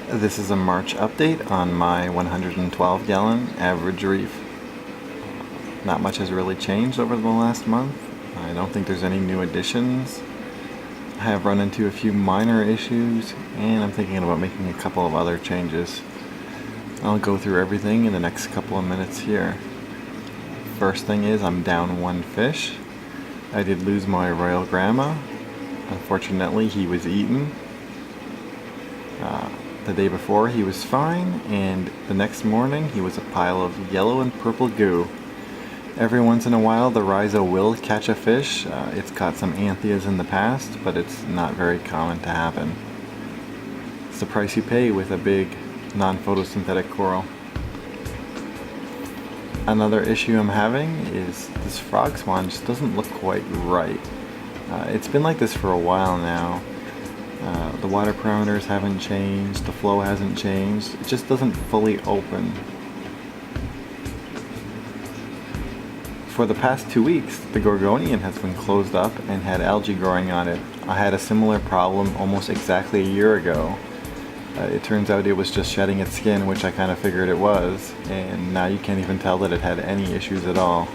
This is a March update on my 112 gallon Average Reef. Not much has really changed over the last month. I don't think there's any new additions. I have run into a few minor issues and I'm thinking about making a couple of other changes. I'll go through everything in the next couple of minutes here. First thing is I'm down one fish. I did lose my royal gramma. Unfortunately he was eaten. The day before he was fine, and the next morning he was a pile of yellow and purple goo. Every once in a while the ryhzo will catch a fish. It's caught some anthias in the past, but it's not very common to happen. It's the price you pay with a big non-photosynthetic coral. Another issue I'm having is this frog spawn just doesn't look quite right. It's been like this for a while now. The water parameters haven't changed, the flow hasn't changed, it just doesn't fully open. For the past 2 weeks, the gorgonian has been closed up and had algae growing on it. I had a similar problem almost exactly a year ago. It turns out it was just shedding its skin, which I kind of figured it was, and now you can't even tell that it had any issues at all.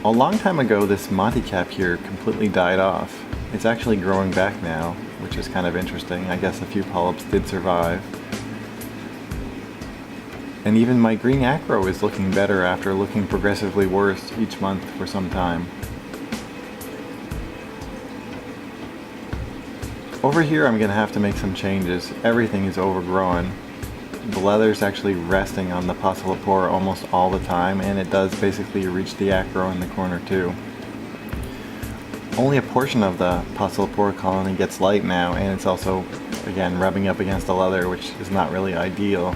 A long time ago, this Monty cap here completely died off. It's actually growing back now, which is kind of interesting. I guess a few polyps did survive. And even my green acro is looking better after looking progressively worse each month for some time. Over here I'm gonna have to make some changes. Everything is overgrown. The leather's actually resting on the pocillopora almost all the time, and it does basically reach the acro in the corner too. Only a portion of the pocillopora colony gets light now, and it's also, again, rubbing up against the leather, which is not really ideal.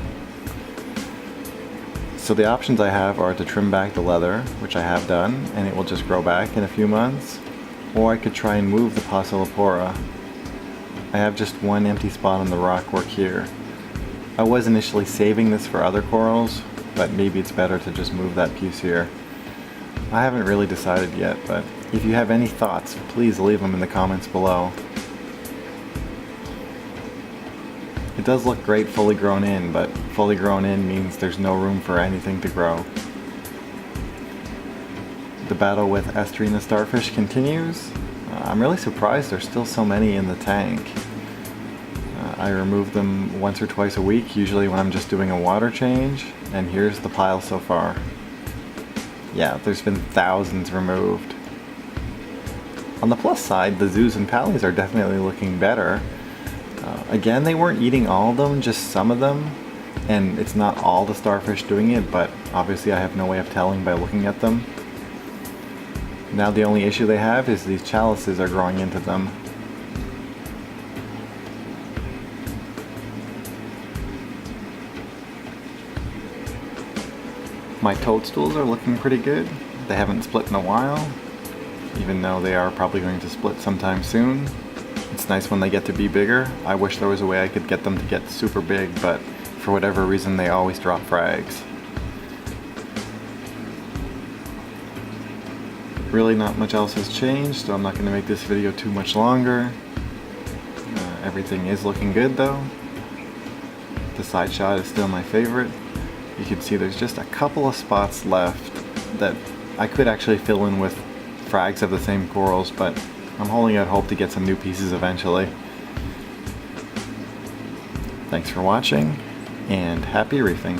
So the options I have are to trim back the leather, which I have done, and it will just grow back in a few months, or I could try and move the pocillopora. I have just one empty spot on the rockwork here. I was initially saving this for other corals, but maybe it's better to just move that piece here. I haven't really decided yet, but if you have any thoughts, please leave them in the comments below. It does look great fully grown in, but fully grown in means there's no room for anything to grow. The battle with estrina starfish continues. I'm really surprised there's still so many in the tank. I remove them once or twice a week, usually when I'm just doing a water change, and here's the pile so far. Yeah, there's been thousands removed. On the plus side, the zoos and pallies are definitely looking better. Again, they weren't eating all of them, just some of them, and it's not all the starfish doing it, but obviously I have no way of telling by looking at them. Now the only issue they have is these chalices are growing into them. My toadstools are looking pretty good. They haven't split in a while, even though they are probably going to split sometime soon. It's nice when they get to be bigger. I wish there was a way I could get them to get super big, but for whatever reason they always drop frags. Really not much else has changed, so I'm not going to make this video too much longer. Everything is looking good though. The side shot is still my favorite. You can see there's just a couple of spots left that I could actually fill in with frags of the same corals, but I'm holding out hope to get some new pieces eventually. Thanks for watching, and happy reefing.